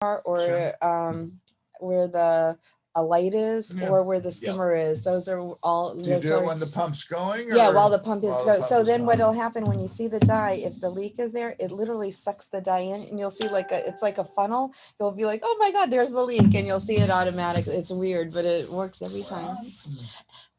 or Sure. where the a light is Yeah. or where the Yep. skimmer is. Those are all Do you do it mandatory. when the pump's going? Yeah, Or while the pump is while the go. pump So is then going? what'll happen when you see the dye, if the leak is there, it literally sucks the dye in and you'll see like it's like a funnel. You'll be like, oh my God, there's the leak. And you'll see it automatically. It's weird, but it works every time.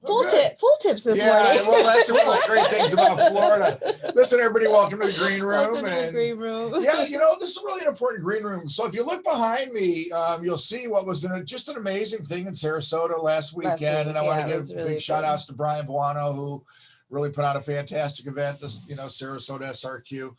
Well, good. Pool tips this Yeah, morning. well, that's one of the great things about Florida. Listen, everybody, welcome to the green room. Welcome to the green room. Yeah, this is really an important green room. So if you look behind me, you'll see what was just an amazing thing in Sarasota last weekend. And I want to give really big shout outs to Brian Buono, who really put on a fantastic event, this, Sarasota SRQ.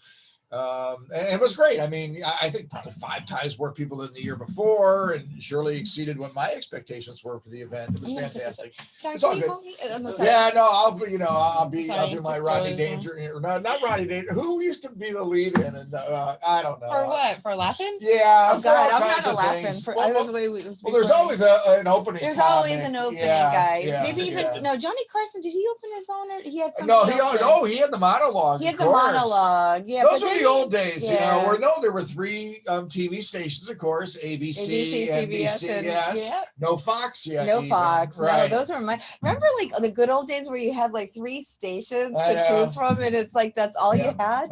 And it was great. I mean, I think probably 5 times more people than the year before, and surely exceeded what my expectations were for the event. It was fantastic. Sorry, It's all good. Yeah, no, I'll be my Rodney Danger. No, not Rodney Danger. Who used to be the lead in? And I don't know. For what? For laughing? Yeah. Oh God, I'm not a laughing. Well, there's always an opening. There's always an opening guy. Yeah, maybe even Johnny Carson. Did he open his own? Or he had some. No, he had the monologue. He had the monologue. Yeah, those were the old days. There were 3 TV stations, of course: ABC, NBC, yes. No Fox yet. No Fox. Right. No, those were Remember, like the good old days where you had like 3 stations to choose from, and it's like that's all you had.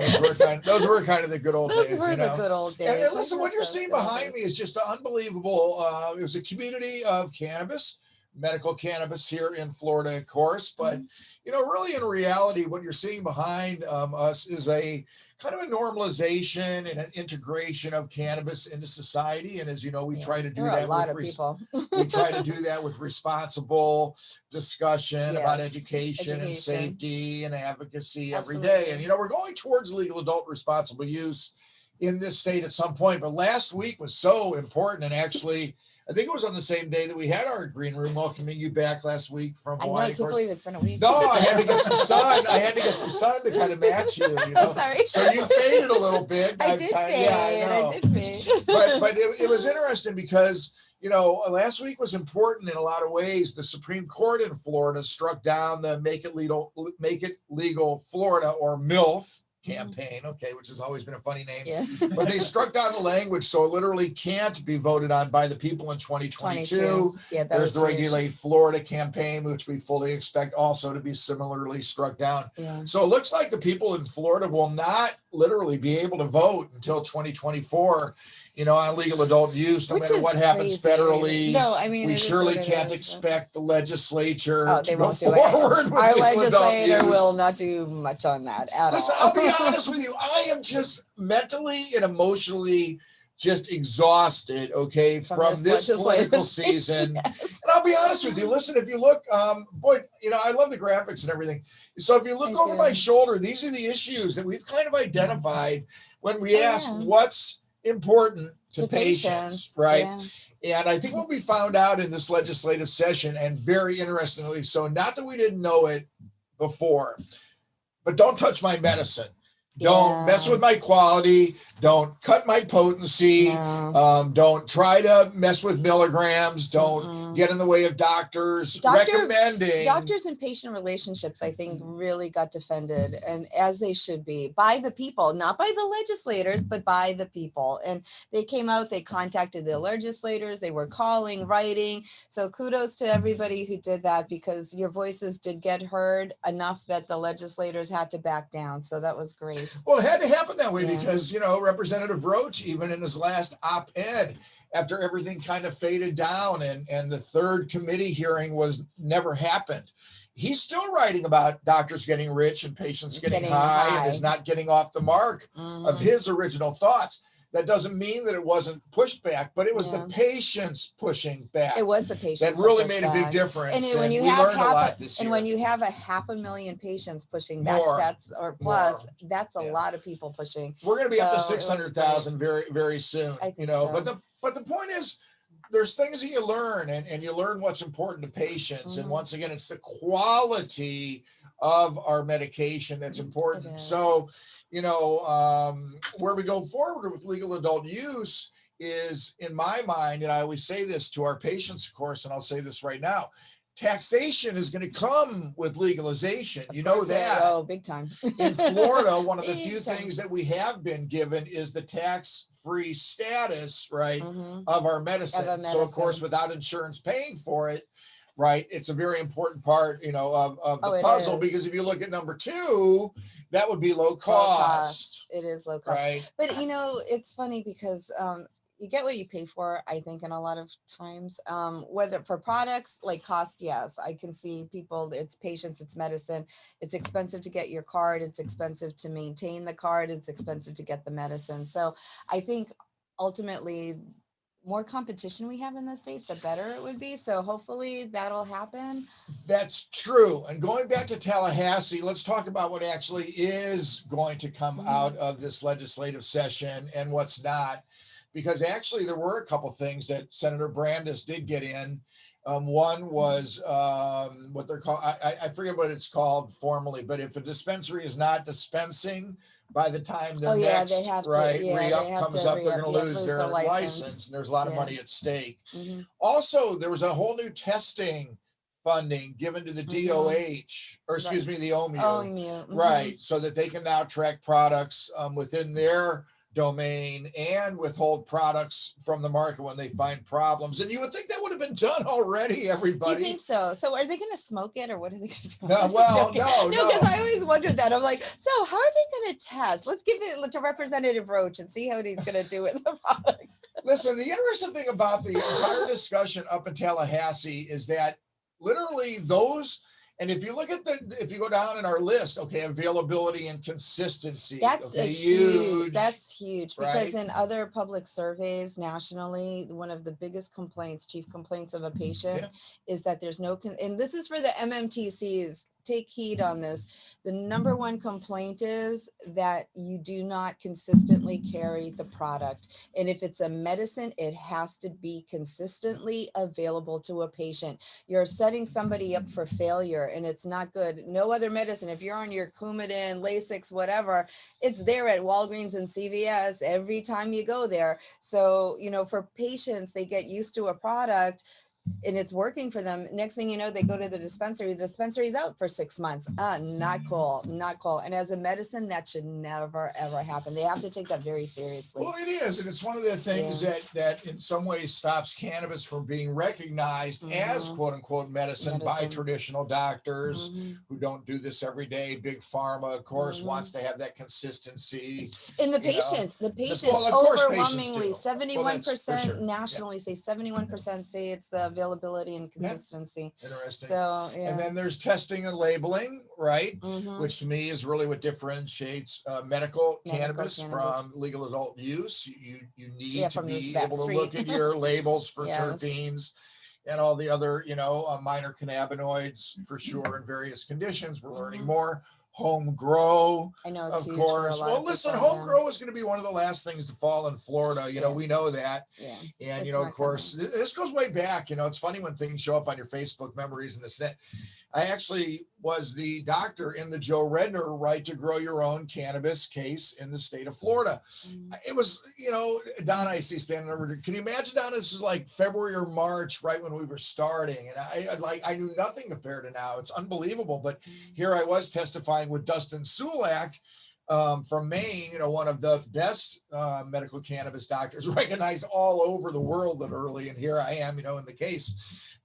Those were kind of the good old days. Those were the good old days. And listen, what you're seeing behind me is just unbelievable. It was a community of cannabis, medical cannabis here in Florida, of course, but really in reality, what you're seeing behind us is a kind of a normalization and an integration of cannabis into society. And as you know, we try to do that. We try to do that with responsible discussion about education and safety and advocacy every day. And we're going towards legal adult responsible use in this state at some point. But last week was so important, and actually, I think it was on the same day that we had our green room welcoming you back last week from Hawaii. I can't believe it's been a week. No, I had to get some sun. I had to get some sun to kind of match you. Sorry. So you faded a little bit. I did fade. But it was interesting because last week was important in a lot of ways. The Supreme Court in Florida struck down the Make It Legal Florida, or MILF campaign, which has always been a funny name. Yeah. But they struck down the language, so it literally can't be voted on by the people in 2022. Yeah, there's the Regulate Florida campaign, which we fully expect also to be similarly struck down. Yeah. So it looks like the people in Florida will not literally be able to vote until 2024. On legal adult use, no matter what happens federally. No, I mean, we surely can't expect the legislature to go forward. Our legislator will not do much on that at all. I'll be honest with you. I am just mentally and emotionally just exhausted, from this political season. Yes. And I'll be honest with you. Listen, if you look, I love the graphics and everything. So if you look over my shoulder, these are the issues that we've kind of identified when we ask what's important to patients, right? Yeah. And I think what we found out in this legislative session, and very interestingly so, not that we didn't know it before, but don't touch my medicine. Don't mess with my quality. Don't cut my potency. No. Don't try to mess with milligrams. Don't get in the way of doctors recommending. Doctors and patient relationships, I think, really got defended, and as they should be, by the people, not by the legislators, but by the people. And they came out, they contacted the legislators, they were calling, writing. So kudos to everybody who did that, because your voices did get heard enough that the legislators had to back down. So that was great. Well, it had to happen that way because, Representative Roach, even in his last op-ed, after everything kind of faded down and the third committee hearing never happened, he's still writing about doctors getting rich and patients getting high and is not getting off the mark of his original thoughts. That doesn't mean that it wasn't pushed back, but it was the patients pushing back. It was the patients that really made a big difference. And when you have when you have 500,000 patients pushing back, that's a lot of people pushing. We're going to be up to 600,000 very, very soon. So. But the point is, there's things that you learn, and you learn what's important to patients. And once again, it's the quality of our medication that's important. So, where we go forward with legal adult use is, in my mind, and I always say this to our patients, of course, and I'll say this right now, taxation is going to come with legalization. Of You know course that. Oh, big time. In Florida, one of the Big few time. things that we have been given is the tax-free status, right, Mhm. of our medicine. Of a So of course, medicine. without insurance paying for it, right, it's a very important part, you know, of the Oh, it puzzle, is. because if you look at number 2, that would be low Low cost, It is low cost. right? But you know, it's funny because you get what you pay for, I think, in a lot of times. Whether for products like cost, yes, I can see people, it's patients, it's medicine, it's expensive to get your card, it's expensive to maintain the card, it's expensive to get the medicine. So I think ultimately more competition we have in the state, the better it would be. So hopefully that'll happen. That's true. And going back to Tallahassee, let's talk about what actually is going to come out of this legislative session and what's not. Because actually, there were a couple things that Senator Brandes did get in. One was what they're called, I forget what it's called formally, but if a dispensary is not dispensing by the time their next They have right to, yeah, re-up they have comes to up, they're re-up, going to yeah, lose their license, and there's a lot of Yeah. money at stake. Mhm. Also, there was a whole new testing funding given to the DOH, or excuse me, the OMU, OMU, right, so that they can now track products within their domain and withhold products from the market when they find problems. And you would think that would have been done already, everybody. You think so? So are they going to smoke it, or what are they going to do? No, well, no, because I always wondered that. I'm like, so how are they going to test? Let's give it to Representative Roach and see how he's going to do with the products. Listen, the interesting thing about the entire discussion up in Tallahassee is that literally those, and if you look at if you go down in our list, okay, availability and consistency. That's okay, huge. That's huge, because right? in other public surveys nationally, one of the biggest complaints, chief complaints of a patient, is that there's no, and this is for the MMTCs. Take heed on this. The number one complaint is that you do not consistently carry the product. And if it's a medicine, it has to be consistently available to a patient. You're setting somebody up for failure, and it's not good. No other medicine, if you're on your Coumadin, Lasix, whatever, it's there at Walgreens and CVS every time you go there. So, you know, for patients, they get used to a product and it's working for them. Next thing you know, they go to the dispensary's out for 6 months. Not cool, not cool. And as a medicine, that should never, ever happen. They have to take that very seriously. Well, it is. And it's one of the things that in some ways stops cannabis from being recognized as quote unquote medicine by traditional doctors who don't do this every day. Big pharma, of course, wants to have that consistency. And the patients, well, of course, overwhelmingly, 71% nationally say 71% say it's the availability and consistency. Interesting. So, and then there's testing and labeling, right? Which to me is really what differentiates medical cannabis from legal adult use. You need to be able to look at your labels for terpenes and all the other, you know, minor cannabinoids for sure in various conditions. We're learning more. Home grow, I know, of course. Well, listen, home grow is going to be one of the last things to fall in Florida. You know, we know that. And, you know, of course, this goes way back. You know, it's funny when things show up on your Facebook memories and this. I actually was the doctor in the Joe Redner right to grow your own cannabis case in the state of Florida. It was, you know, Donna, I see standing over there. Can you imagine, Donna, this is like February or March, right when we were starting. And I knew nothing compared to now. It's unbelievable. But here I was testifying with Dustin Sulak from Maine, you know, one of the best medical cannabis doctors recognized all over the world literally. And here I am, you know, in the case.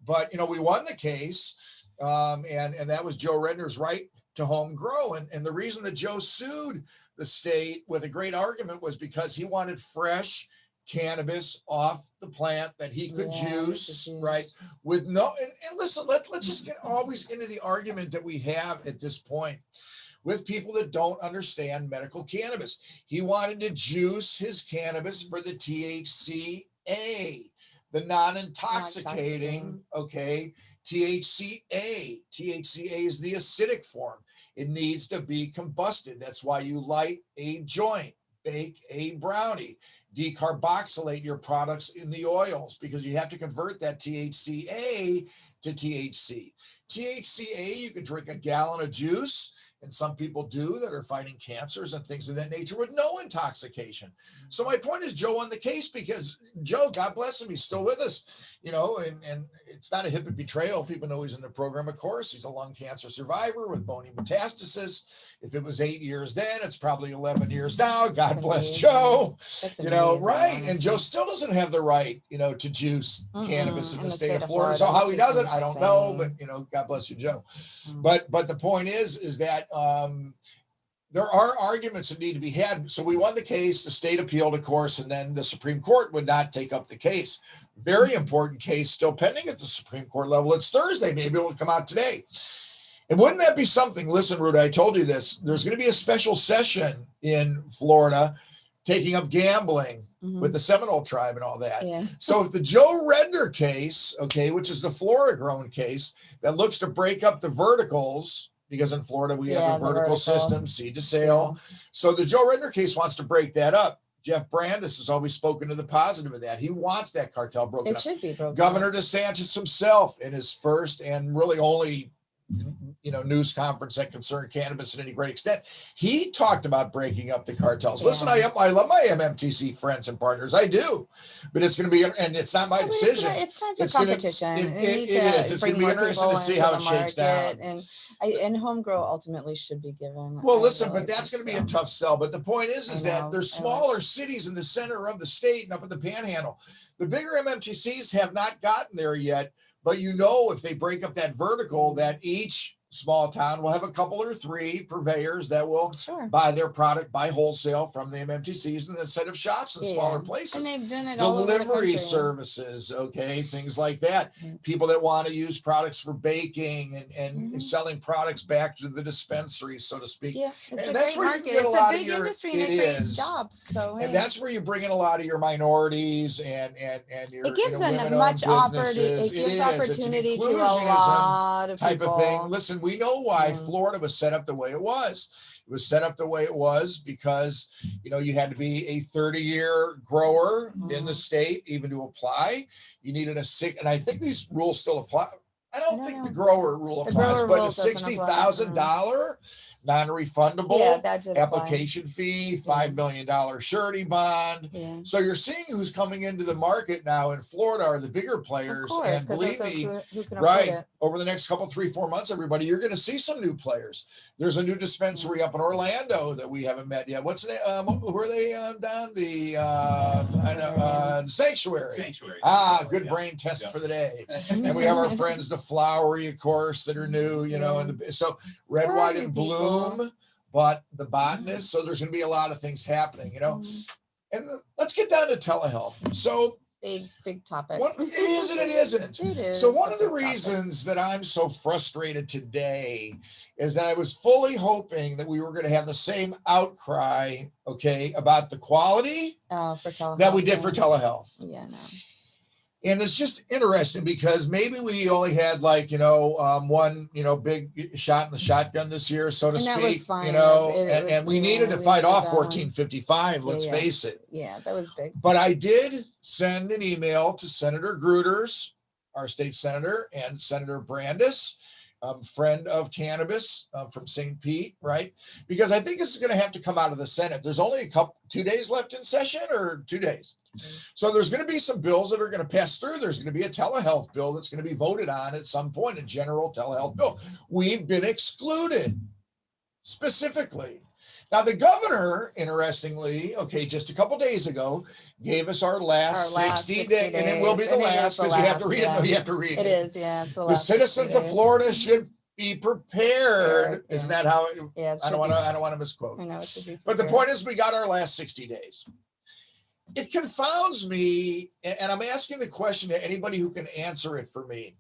But, you know, we won the case. And that was Joe Redner's right to home grow. And the reason that Joe sued the state with a great argument was because he wanted fresh cannabis off the plant that he could juice, right? With no, and listen, let's just get always into the argument that we have at this point with people that don't understand medical cannabis. He wanted to juice his cannabis for the THCA, the non-intoxicating, okay, THCA. THCA is the acidic form. It needs to be combusted. That's why you light a joint, bake a brownie, decarboxylate your products in the oils, because you have to convert that THCA to THC. THCA, you can drink a gallon of juice, and some people do that are fighting cancers and things of that nature with no intoxication. So my point is Joe won the case because Joe, God bless him, he's still with us, you know, and it's not a HIPAA betrayal. People know he's in the program, of course. He's a lung cancer survivor with bony metastasis. If it was 8 years then, it's probably 11 years now. God bless Joe. That's you know, amazing, right? honestly. And Joe still doesn't have the right, you know, to juice cannabis in the state of Florida. So which how he is does it, I don't know. insane. But, you know, God bless you, Joe. But the point is that there are arguments that need to be had. So we won the case, the state appealed, of course, and then the Supreme Court would not take up the case. Very important case still pending at the Supreme Court level. It's Thursday. Maybe it will come out today. And wouldn't that be something? Listen, Ruta, I told you this. There's going to be a special session in Florida taking up gambling with the Seminole tribe and all that. Yeah. So if the Joe Redner case, okay, which is the Florida grown case that looks to break up the verticals, because in Florida we have a vertical system, seed to sale. Yeah. So the Joe Redner case wants to break that up. Jeff Brandes has always spoken to the positive of that. He wants that cartel broken up. It should be broken Governor up. DeSantis himself, in his first and really only news conference that concerned cannabis to any great extent, he talked about breaking up the cartels. Yeah. Listen, I love my MMTC friends and partners. I do, but it's going to be, and it's not my decision. It's time for competition. It is. It's going to be interesting to see how it shakes down. And home grow ultimately should be given. Well, listen, but that's going to be a tough sell. But the point is that there's smaller cities in the center of the state and up in the Panhandle. The bigger MMTCs have not gotten there yet. But if they break up that vertical, that each small town will have a couple or three purveyors that will buy their product by wholesale from the MMTCs and a set of shops in smaller places. And they've done it all over the country. Delivery services, things like that. People that want to use products for baking and selling products back to the dispensary, so to speak. Yeah, it's and a great market. It's a big industry and it creates jobs. So and that's where you bring in a lot of your minorities and your it gives opportunity to a lot of type people. of thing. Listen, we know why Florida was set up the way it was. It was set up the way it was because, you had to be a 30-year grower in the state even to apply. You needed and I think these rules still apply. I don't think the grower rule applies, but a $60,000 non-refundable application fee, $5 million surety bond. Yeah. So you're seeing who's coming into the market now in Florida are the bigger players. Of course, and believe me, who can afford it. Over the next 3-4 months, everybody, you're going to see some new players. There's a new dispensary up in Orlando that we haven't met yet. What's the name? Who are they down? The Sanctuary. Good brain test for the day. And we have our friends, the Flowery, of course, that are new, and so Red, White, and Bloom, but the botanist. So there's going to be a lot of things happening, And let's get down to telehealth. So big topic. It is and it isn't. It is. So one of the reasons that I'm so frustrated today is that I was fully hoping that we were going to have the same outcry, about the quality for telehealth that we did for telehealth. Yeah, no. And it's just interesting because maybe we only had one, big shot in the shotgun this year, so to speak, that was fine. And we needed to fight off 1455. Let's face it. Yeah, that was big. But I did send an email to Senator Gruters, our state senator, and Senator Brandes, friend of Cannabis from St. Pete, right? Because I think this is going to have to come out of the Senate. There's only 2 days left in session, or 2 days. So there's going to be some bills that are going to pass through. There's going to be a telehealth bill that's going to be voted on at some point, a general telehealth bill. We've been excluded specifically. Now, the governor, interestingly, just a couple days ago, gave us our last 60 days, and it will be the last because you have to read it. No, you have to read it. It is, yeah. It's the last. The citizens of Florida should be prepared. Isn't that how? I don't want to misquote. I know it should be. But the point is, we got our last 60 days. It confounds me, and I'm asking the question to anybody who can answer it for me.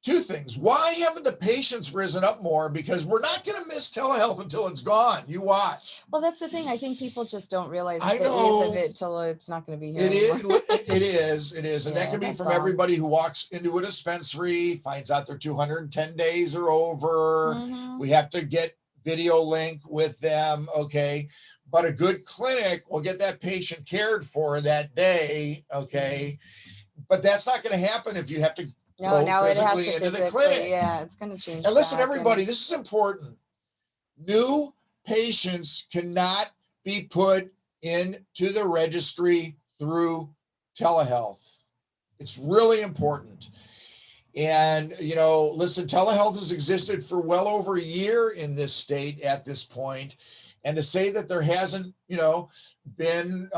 Two things. Why haven't the patients risen up more? Because we're not going to miss telehealth until it's gone. You watch. Well, that's the thing. I think people just don't realize the ease of it till it's not going to be here. It is. And that can be from everybody who walks into a dispensary, finds out their 210 days are over. Mm-hmm. We have to get video link with them. But a good clinic will get that patient cared for that day. But that's not going to happen if you have to No, now it has to into the clinic. Yeah, it's going to change. And listen, everybody, this is important. New patients cannot be put into the registry through telehealth. It's really important. And, you know, listen, telehealth has existed for well over a year in this state at this point. And to say that there hasn't, you know, been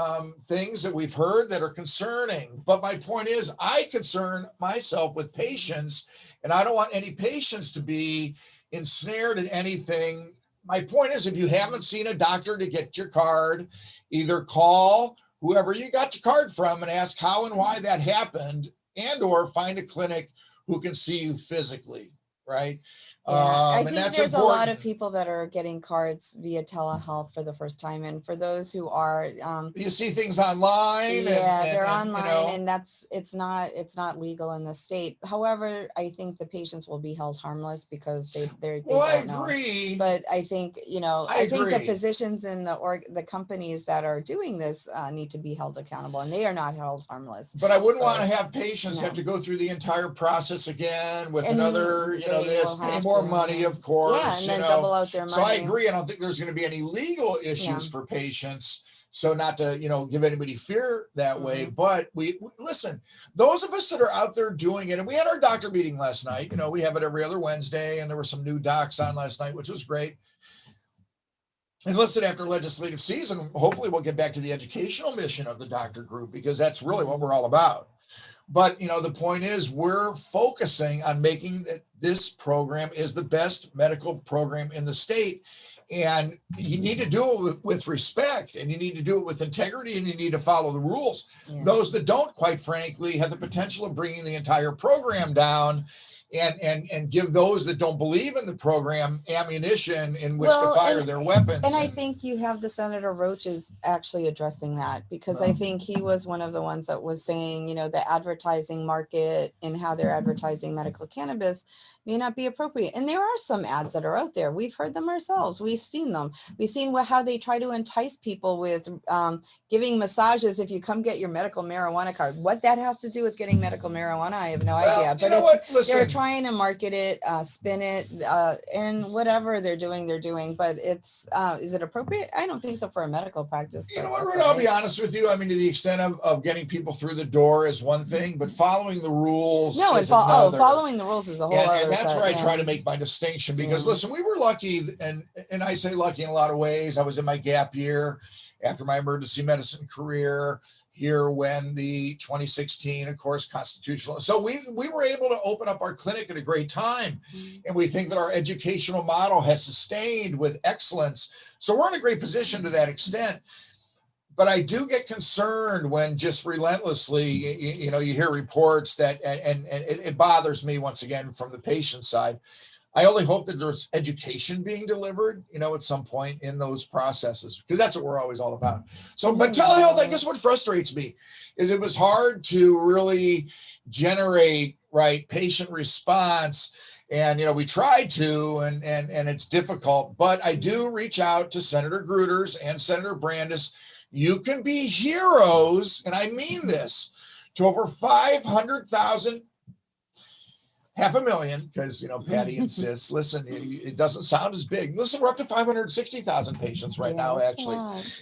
things that we've heard that are concerning. But my point is, I concern myself with patients, and I don't want any patients to be ensnared in anything. My point is, if you haven't seen a doctor to get your card, either call whoever you got your card from and ask how and why that happened, and or find a clinic who can see you physically, right? Yeah, I And think that's there's a lot of important. people that are getting cards via telehealth for the first time. And for those who are, You see things online, yeah, they're and you online, know, and it's not legal in the state. However, I think the patients will be held harmless because they well, I don't know. agree. But I think, you know, I I think the agree. physicians and the companies that are doing this need to be held accountable, and they are not held harmless. But I wouldn't want for- to have patients have no. to go through the entire process again with And another, you know, they this, will pay have more to, money, of yeah, course, and you then know. double out their So I money. agree. I don't think there's going to be any legal issues for patients. So not to, you know, give anybody fear that way, but we listen, those of us that are out there doing it, and we had our doctor meeting last night, you know, we have it every other Wednesday, and there were some new docs on last night, which was great. And listen, after legislative season, hopefully we'll get back to the educational mission of the doctor group, because that's really what we're all about. But, you know, the point is, we're focusing on making that this program is the best medical program in the state. And you need to do it with respect, and you need to do it with integrity, and you need to follow the rules. Yeah. Those that don't, quite frankly, have the potential of bringing the entire program down, and give those that don't believe in the program ammunition in which to fire their weapons. And I think you have the Senator Roach is actually addressing that, because I think he was one of the ones that was saying, you know, the advertising market and how they're advertising medical cannabis may not be appropriate. And there are some ads that are out there. We've heard them ourselves. We've seen them. We've seen how they try to entice people with giving massages if you come get your medical marijuana card. What that has to do with getting medical marijuana, I have no idea. But you know what? Listen, they're trying to market it, spin it, and whatever they're doing. But it's, is it appropriate? I don't think so for a medical practice. You know what, Ruta, I'll be honest with you. I mean, to the extent of getting people through the door is one thing, but following the rules no, is another. following the rules is a whole other. And that's set, where I try to make my distinction, because listen, we were lucky, and I say lucky in a lot of ways. I was in my gap year after my emergency medicine career here when the 2016, of course, constitutional. So we were able to open up our clinic at a great time. And we think that our educational model has sustained with excellence. So we're in a great position to that extent. But I do get concerned when just relentlessly, you know, you hear reports that, and it bothers me once again from the patient side. I only hope that there's education being delivered, you know, at some point in those processes, because that's what we're always all about. So, but telehealth, I guess what frustrates me is it was hard to really generate, right, patient response. And, you know, we tried to, and it's difficult, but I do reach out to Senator Gruters and Senator Brandis. You can be heroes, and I mean this, to over 500,000, 500,000, because, you know, Patty insists, listen, it doesn't sound as big. Listen, we're up to 560,000 patients right now, actually.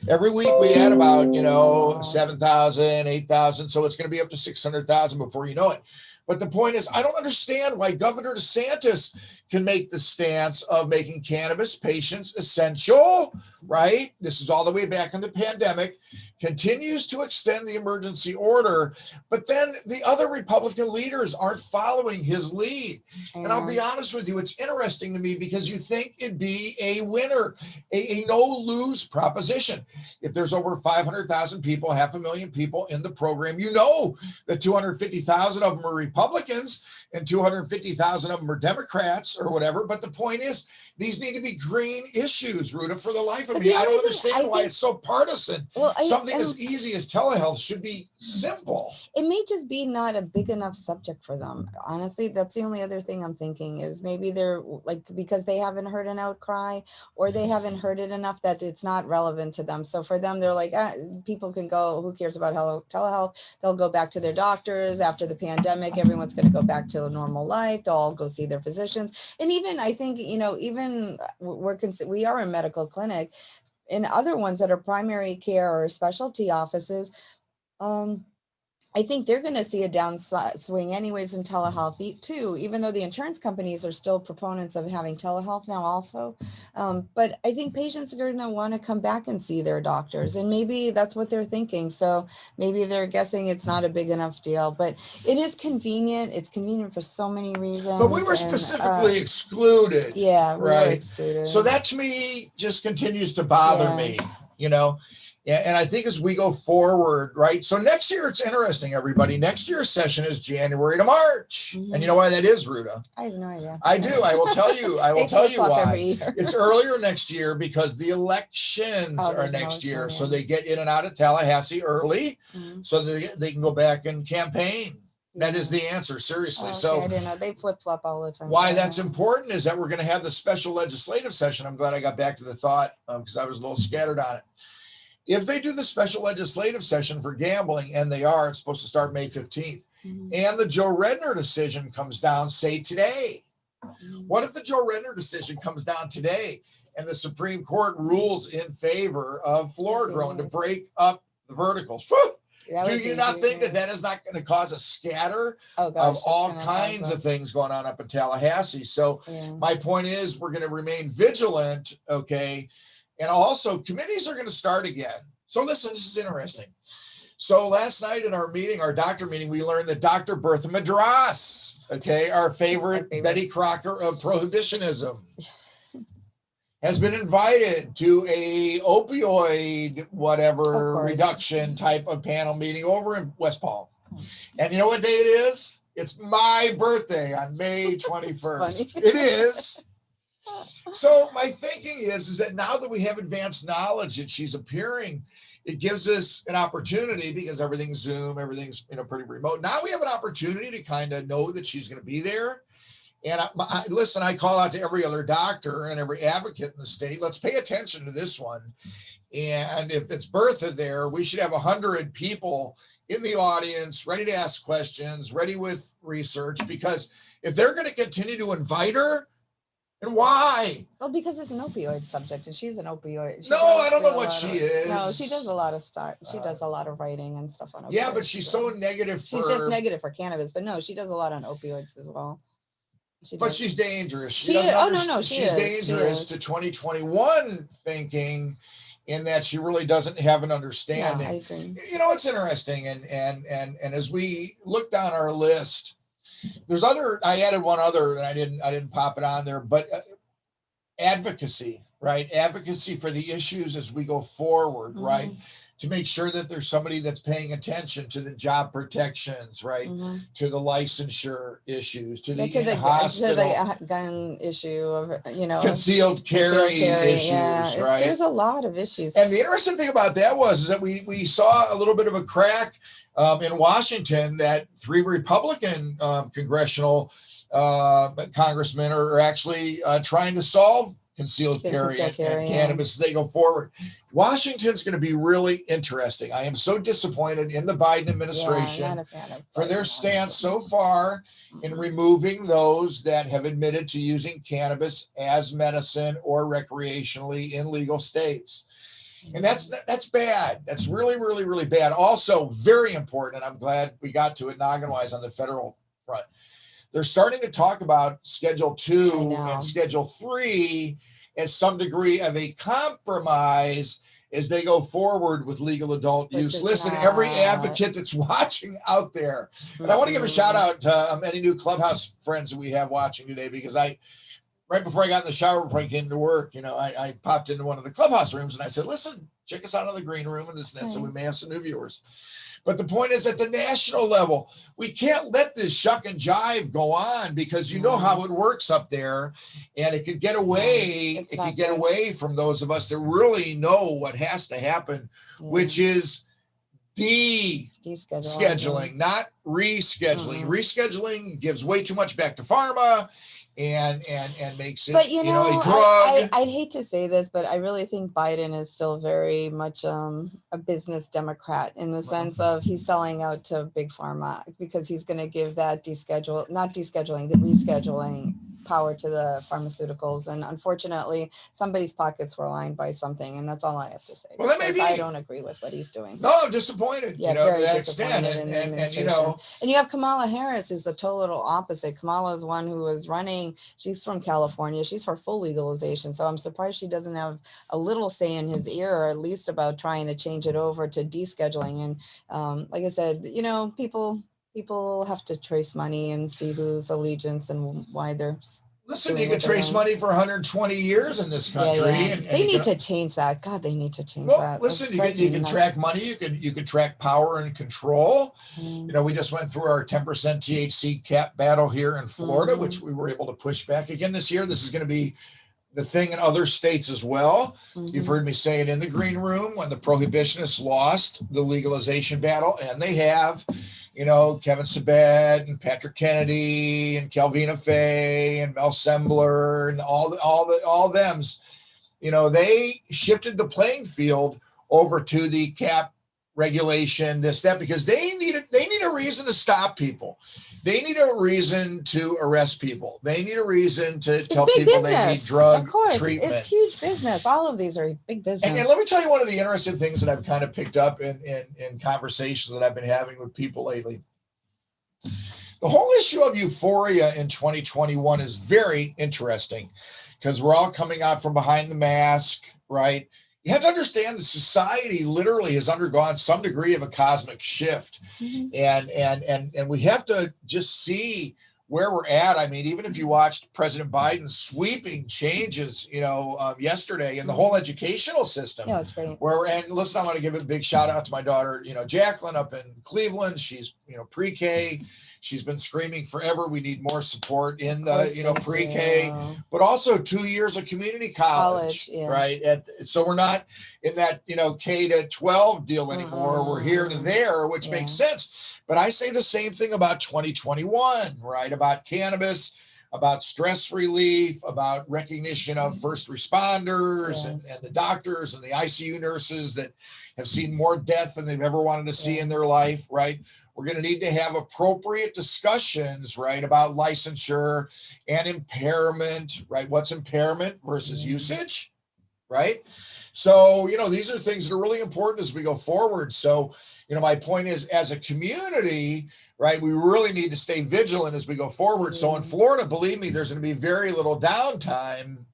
Every week we add about, you know, 7,000, 8,000. So it's going to be up to 600,000 before you know it. But the point is, I don't understand why Governor DeSantis can make the stance of making cannabis patients essential, right? This is all the way back in the pandemic, continues to extend the emergency order, but then the other Republican leaders aren't following his lead. And I'll be honest with you, it's interesting to me, because you think it'd be a winner, a no-lose proposition. If there's over 500,000 people, 500,000 people in the program, you know that 250,000 of them are Republicans and 250,000 of them are Democrats or whatever. But the point is, these need to be green issues, Ruta, for the life of me. I don't understand why it's so partisan. Well, something as easy as telehealth should be simple. It may just be not a big enough subject for them. Honestly, that's the only other thing I'm thinking is maybe they're like, because they haven't heard an outcry, or they haven't heard it enough that it's not relevant to them. So for them, they're like, people can go, who cares about telehealth? They'll go back to their doctors after the pandemic. Everyone's going to go back to a normal life. They'll all go see their physicians. And even, I think, you know, even we are a medical clinic, in other ones that are primary care or specialty offices, I think they're going to see a downswing anyways in telehealth too, even though the insurance companies are still proponents of having telehealth now also. But I think patients are going to want to come back and see their doctors, and maybe that's what they're thinking. So maybe they're guessing it's not a big enough deal, but it is convenient. It's convenient for so many reasons. But we were specifically excluded. Yeah, we right? were excluded. So that to me just continues to bother me, you know? Yeah, and I think as we go forward, right? So next year, it's interesting, everybody. Next year's session is January to March. And you know why that is, Ruta? I have no idea. I do. I will tell you. I will tell you why. Every year. It's earlier next year because the elections are next year. So they get in and out of Tallahassee early so they can go back and campaign. That is the answer, seriously. So I didn't know. They flip-flop all the time. Why that's important is that we're going to have the special legislative session. I'm glad I got back to the thought because I was a little scattered on it. If they do the special legislative session for gambling, and they are, it's supposed to start May 15th, and the Joe Redner decision comes down, say today. What if the Joe Redner decision comes down today and the Supreme Court rules in favor of floor growing to break up the verticals? Do you not think that is not going to cause a scatter of all kinds of things going on up in Tallahassee? So my point is we're going to remain vigilant, okay? And also committees are going to start again. So listen, this is interesting. So last night in our meeting, our doctor meeting, we learned that Dr. Bertha Madras, okay, our favorite Betty Crocker of prohibitionism, has been invited to a opioid reduction type of panel meeting over in West Palm. And you know what day it is? It's my birthday on May 21st. It is. So my thinking is that now that we have advanced knowledge that she's appearing, it gives us an opportunity because everything's Zoom, everything's pretty remote. Now we have an opportunity to kind of know that she's going to be there. And listen, I call out to every other doctor and every advocate in the state. Let's pay attention to this one. And if it's Bertha there, we should have 100 people in the audience ready to ask questions, ready with research, because if they're going to continue to invite her, and why? Well, because it's an opioid subject, and she's an opioid. No, I don't know what she is. No, she does a lot of stuff. She does a lot of writing and stuff on opioids. Yeah, but she's so negative. She's just negative for cannabis, but no, she does a lot on opioids as well. But she's dangerous. She's dangerous to 2021 thinking, in that she really doesn't have an understanding. Yeah, I agree. It's interesting, and as we look down our list. I added one other that I didn't pop it on there, but advocacy, right? Advocacy for the issues as we go forward, right? To make sure that there's somebody that's paying attention to the job protections, right? To the licensure issues, to the gun issue of, concealed carry issues, right? There's a lot of issues. And the interesting thing about that was that we saw a little bit of a crack in Washington, that 3 Republican congressional congressmen are actually trying to solve concealed carry and cannabis as they go forward. Washington's going to be really interesting. I am so disappointed in the Biden administration for their stance so far in removing those that have admitted to using cannabis as medicine or recreationally in legal states. And that's bad. That's really, really, really bad. Also, very important, and I'm glad we got to it noggin-wise on the federal front. They're starting to talk about Schedule 2 and Schedule 3 as some degree of a compromise as they go forward with legal adult use. Listen, every advocate that's watching out there, and I want to give a shout out to any new Clubhouse friends that we have watching today, because right before I got in the shower, before I came to work, I popped into one of the Clubhouse rooms and I said, listen, check us out on the green room and this and that. So we may have some new viewers. But the point is, at the national level, we can't let this shuck and jive go on, because you know how it works up there, and it could get away. It could get away from those of us that really know what has to happen, which is descheduling, not rescheduling. Rescheduling gives way too much back to pharma. And makes it, a drug. I'd hate to say this, but I really think Biden is still very much a business Democrat, in the sense of he's selling out to big pharma, because he's going to give that the rescheduling power to the pharmaceuticals. And unfortunately, somebody's pockets were lined by something, and that's all I have to say. Well, that may be. I don't agree with what he's doing. No, I'm disappointed. Yeah, to very that disappointed extent. in the administration. And you have Kamala Harris, who's the total opposite. Kamala is one who was running. She's from California. She's for full legalization. So I'm surprised she doesn't have a little say in his ear, or at least about trying to change it over to descheduling. And like I said, people have to trace money and see whose allegiance and why they're. Listen, you can trace money for 120 years in this country. Yeah, yeah. And they need to change that. God, they need to change that. Listen, you can track money. You can track power and control. We just went through our 10% THC cap battle here in Florida, which we were able to push back again this year. This is going to be the thing in other states as well. You've heard me say it in the green room when the prohibitionists lost the legalization battle, and they have. Kevin Sabet and Patrick Kennedy and Calvina Faye and Mel Sembler and all thems, they shifted the playing field over to the cap regulation, that, because they need a reason to stop people. They need a reason to arrest people. They need a reason to tell people they need drug treatment. It's huge business. All of these are big business. And let me tell you one of the interesting things that I've kind of picked up in conversations that I've been having with people lately. The whole issue of euphoria in 2021 is very interesting because we're all coming out from behind the mask, right? You have to understand that society literally has undergone some degree of a cosmic shift. And we have to just see where we're at. I mean, even if you watched President Biden's sweeping changes, yesterday in the whole educational system. Yeah, it's great. And listen, I want to give a big shout out to my daughter, Jacqueline up in Cleveland. She's, pre-K. She's been screaming forever. We need more support in the, pre-K, but also 2 years of community college yeah. Right? So we're not in that, K to 12 deal anymore. We're here to there, which makes sense. But I say the same thing about 2021, right? About cannabis, about stress relief, about recognition of first responders and the doctors and the ICU nurses that have seen more death than they've ever wanted to see in their life, right? We're going to need to have appropriate discussions, right, about licensure and impairment, right? What's impairment versus usage, right? So, these are things that are really important as we go forward. So, my point is, as a community, right, we really need to stay vigilant as we go forward. So in Florida, believe me, there's going to be very little downtime,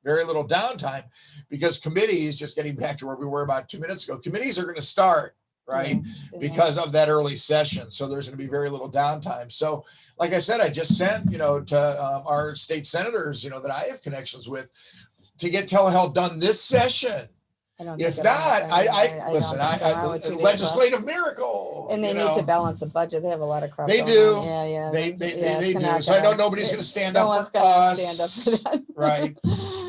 because committees, just getting back to where we were about 2 minutes ago, committees are going to start, right, because of that early session. So there's going to be very little downtime. So like I said, I just sent, to our state senators, that I have connections with, to get telehealth done this session. If not, I listen, legislative miracle. And they need to balance the budget. They have a lot of crap. They do. Yeah. They do. So I know nobody's going to stand up for us. Right.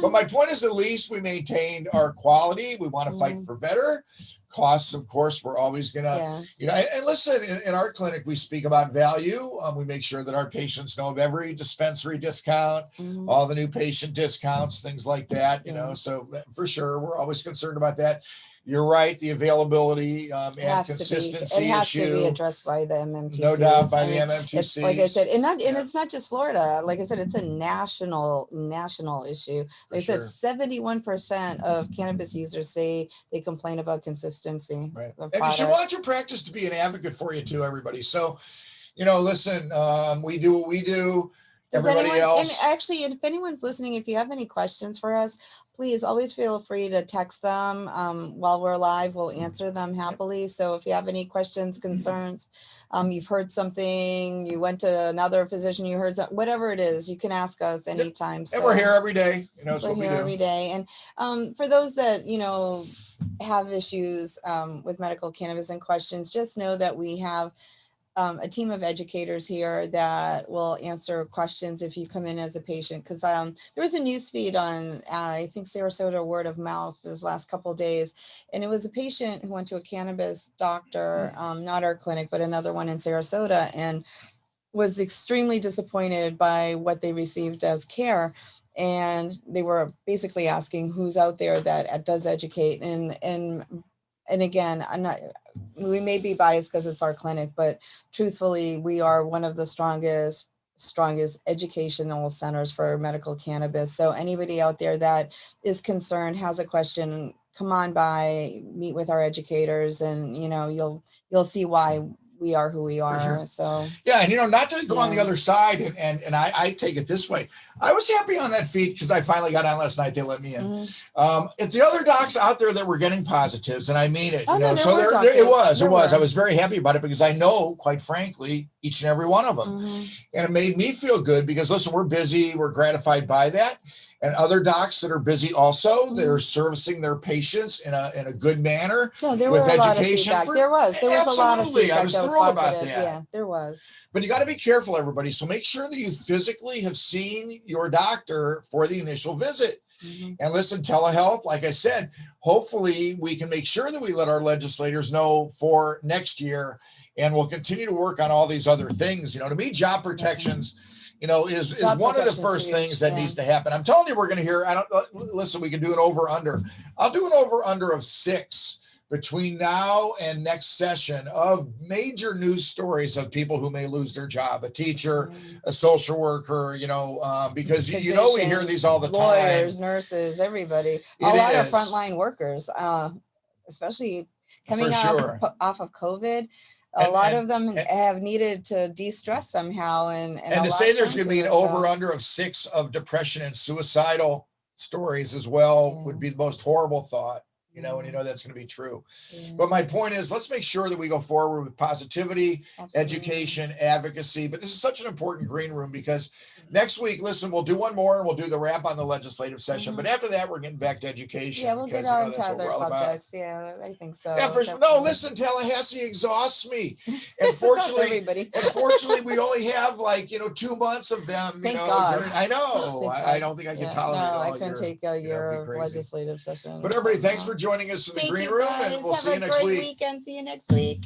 But my point is, at least we maintained our quality. We want to fight for better. Costs, of course, we're always going to, and listen, in our clinic, we speak about value. We make sure that our patients know of every dispensary discount, all the new patient discounts, things like that, so for sure, we're always concerned about that. You're right. The availability and consistency it has to be addressed by the MMTC. No doubt by the MMTC. It's, like I said, and it's not just Florida. Like I said, it's a national issue. Like I said, 71% of cannabis users say they complain about consistency. Right. And you should want your practice to be an advocate for you too, everybody. So, listen, we do what we do. Everybody else. And actually, if anyone's listening, if you have any questions for us, please always feel free to text them while we're live. We'll answer them happily. So if you have any questions, concerns, you've heard something, you went to another physician, you heard whatever it is, you can ask us anytime. And we're here every day. It's we're what we do every day. And for those that, have issues with medical cannabis and questions, just know that we have a team of educators here that will answer questions if you come in as a patient. Because there was a news feed on, I think, Sarasota Word of Mouth this last couple of days. And it was a patient who went to a cannabis doctor, not our clinic, but another one in Sarasota, and was extremely disappointed by what they received as care. And they were basically asking who's out there that does educate. And again, we may be biased because it's our clinic, but truthfully, we are one of the strongest strongest educational centers for medical cannabis. So anybody out there that is concerned, has a question, come on by, meet with our educators, and you'll see why we are who we are. Sure. So yeah, and not to go on the other side, and I take it this way. I was happy on that feed because I finally got on last night. They let me in. Mm-hmm. If the other docs out there that were getting positives, and I mean it, no, so there it was. I was very happy about it because I know, quite frankly, each and every one of them, mm-hmm. and it made me feel good because listen, we're busy, we're gratified by that. And other docs that are busy also, they're servicing their patients in a good manner. No, there with were a lot of feedback. There was a lot of feedback. I was thrilled about that. Yeah, there was. But you got to be careful, everybody. So make sure that you physically have seen your doctor for the initial visit. Mm-hmm. And listen, telehealth, like I said, hopefully we can make sure that we let our legislators know for next year, and we'll continue to work on all these other things. To me, job protections, is one of the first things that needs to happen. I'm telling you, we're going to hear, listen, we can do an over under. I'll do an over under of 6 between now and next session of major news stories of people who may lose their job, a teacher, a social worker, because we hear these all the time. Lawyers, nurses, everybody, a lot of frontline workers, especially coming off of COVID. A lot of them have needed to de-stress somehow. And to say there's going to be an over-under of 6 of depression and suicidal stories as well would be the most horrible thought, and that's going to be true. Yeah. But my point is, let's make sure that we go forward with positivity, education, advocacy. But this is such an important green room because next week, listen, we'll do one more and we'll do the wrap on the legislative session. But after that, we're getting back to education. Yeah, we'll get on to other subjects. Yeah, I think so. Yeah, listen, Tallahassee exhausts me. Unfortunately, we only have 2 months of them. Thank God. I know. I don't think I can tolerate it. No, I couldn't take a year of legislative session. But everybody, thanks for joining us in the green room, and we'll see you next week. Have a great weekend. See you next week.